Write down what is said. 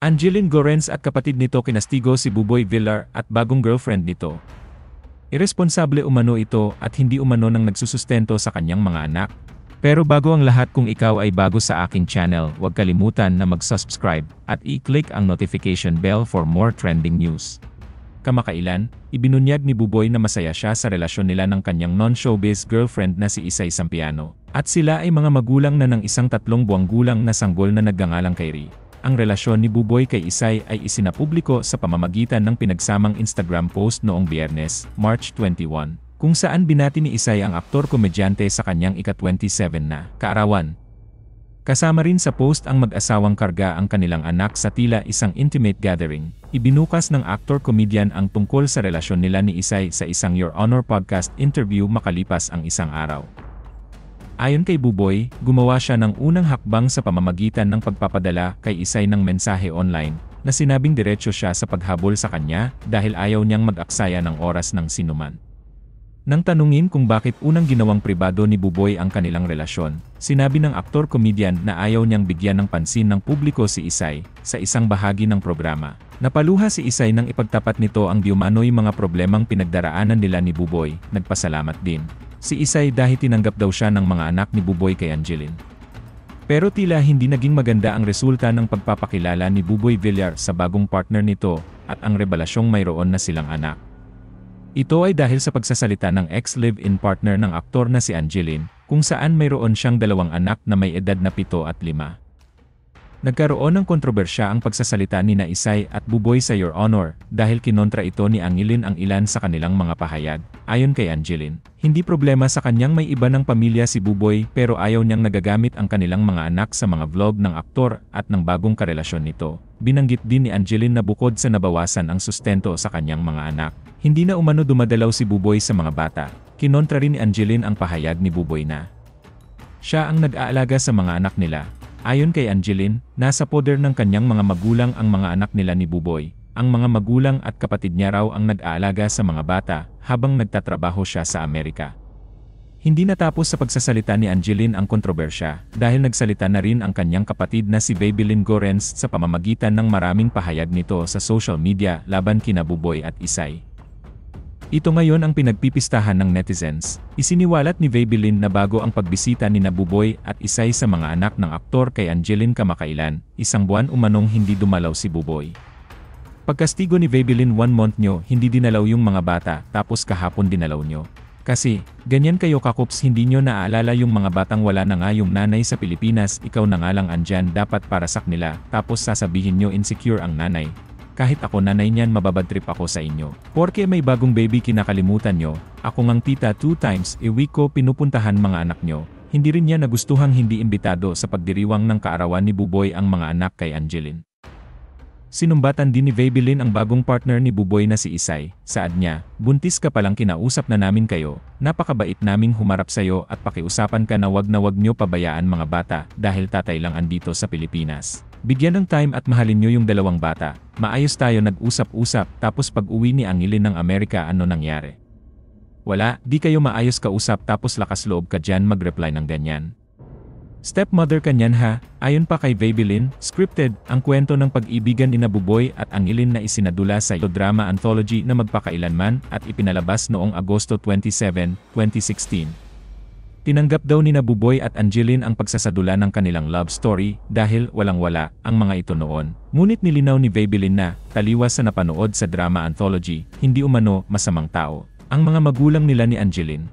Angeline Gorens at kapatid nito kinastigo si Buboy Villar at bagong girlfriend nito. Iresponsable umano ito at hindi umano nang nagsusustento sa kanyang mga anak. Pero bago ang lahat, kung ikaw ay bago sa aking channel, huwag kalimutan na mag-subscribe at i-click ang notification bell for more trending news. Kamakailan, ibinunyag ni Buboy na masaya siya sa relasyon nila ng kanyang non-showbiz girlfriend na si Isay Sampiano. At sila ay mga magulang na ng isang 3 buwang gulang na sanggol na nagngangalang Kyrie. Ang relasyon ni Buboy kay Isay ay isinapubliko sa pamamagitan ng pinagsamang Instagram post noong Biyernes, March 21, kung saan binati ni Isay ang aktor-komedyante sa kanyang ika-27 na kaarawan. Kasama rin sa post ang mag-asawang karga ang kanilang anak sa tila isang intimate gathering. Ibinukas ng aktor-comedian ang tungkol sa relasyon nila ni Isay sa isang Your Honor podcast interview makalipas ang isang araw. Ayon kay Buboy, gumawa siya ng unang hakbang sa pamamagitan ng pagpapadala kay Isay ng mensahe online, na sinabing diretso siya sa paghabol sa kanya dahil ayaw niyang mag-aksaya ng oras ng sinuman. Nang tanungin kung bakit unang ginawang pribado ni Buboy ang kanilang relasyon, sinabi ng aktor-comedian na ayaw niyang bigyan ng pansin ng publiko si Isay sa isang bahagi ng programa. Napaluha si Isay nang ipagtapat nito ang diumano'y mga problemang pinagdaraanan nila ni Buboy. Nagpasalamat din si Isay dahil tinanggap daw siya ng mga anak ni Buboy kay Angeline. Pero tila hindi naging maganda ang resulta ng pagpapakilala ni Buboy Villar sa bagong partner nito at ang revelasyong mayroon na silang anak. Ito ay dahil sa pagsasalita ng ex-live-in partner ng aktor na si Angeline, kung saan mayroon siyang 2 anak na may edad na 7 at 5. Nagkaroon ng kontrobersya ang pagsasalita ni na Isay at Buboy sa Your Honor dahil kinontra ito ni Angeline ang ilan sa kanilang mga pahayag. Ayon kay Angeline, hindi problema sa kanyang may iba ng pamilya si Buboy pero ayaw niyang nagagamit ang kanilang mga anak sa mga vlog ng aktor at ng bagong karelasyon nito. Binanggit din ni Angeline na bukod sa nabawasan ang sustento sa kanyang mga anak, hindi na umano dumadalaw si Buboy sa mga bata. Kinontra rin ni Angeline ang pahayag ni Buboy na siya ang nag-aalaga sa mga anak nila. Ayon kay Angeline, nasa poder ng kanyang mga magulang ang mga anak nila ni Buboy. Ang mga magulang at kapatid niya raw ang nag-aalaga sa mga bata habang nagtatrabaho siya sa Amerika. Hindi natapos sa pagsasalita ni Angeline ang kontrobersya dahil nagsalita na rin ang kanyang kapatid na si Babylin Gorens sa pamamagitan ng maraming pahayag nito sa social media laban kina Buboy at Isay. Ito ngayon ang pinagpipistahan ng netizens. Isiniwalat ni Babylin na bago ang pagbisita ni Buboy at Isay sa mga anak ng aktor kay Angeline kamakailan, 1 buwan umanong hindi dumalaw si Buboy. Pagkastigo ni Babylin, 1 month nyo hindi dinalaw yung mga bata tapos kahapon dinalaw nyo. Kasi, ganyan kayo kakups, hindi nyo naaalala yung mga batang wala na nga yung nanay sa Pilipinas, ikaw na nga lang andyan dapat para sa kanila, tapos sasabihin nyo insecure ang nanay. Kahit ako nanay niyan mababadtrip ako sa inyo. Porke may bagong baby kinakalimutan nyo, ako ngang tita 2 times a week ko pinupuntahan mga anak nyo. Hindi rin niya nagustuhang hindi imbitado sa pagdiriwang ng kaarawan ni Buboy ang mga anak kay Angeline. Sinumbatan din ni Babylin ang bagong partner ni Buboy na si Isay. Saad niya, buntis ka palang kinausap na namin kayo, napakabait naming humarap sayo at pakiusapan ka na wag nyo pabayaan mga bata dahil tatay lang andito sa Pilipinas. Bigyan ng time at mahalin nyo yung 2 bata. Maayos tayo nag-usap-usap tapos pag uwi ni Angeline ng Amerika ano nangyari? Wala, di kayo maayos kausap tapos lakas loob ka dyan mag-reply ng ganyan. Stepmother kanyan ha, ayon pa kay Babylin, scripted, ang kwento ng pag-ibigan ni Buboy at Angeline na isinadula sa drama anthology na magpakailanman at ipinalabas noong Agosto 27, 2016. Tinanggap daw ni Buboy at Angeline ang pagsasadula ng kanilang love story dahil walang-wala ang mga ito noon. Ngunit nilinaw ni Babylin na, taliwas sa napanood sa drama anthology, hindi umano masamang tao ang mga magulang nila ni Angeline.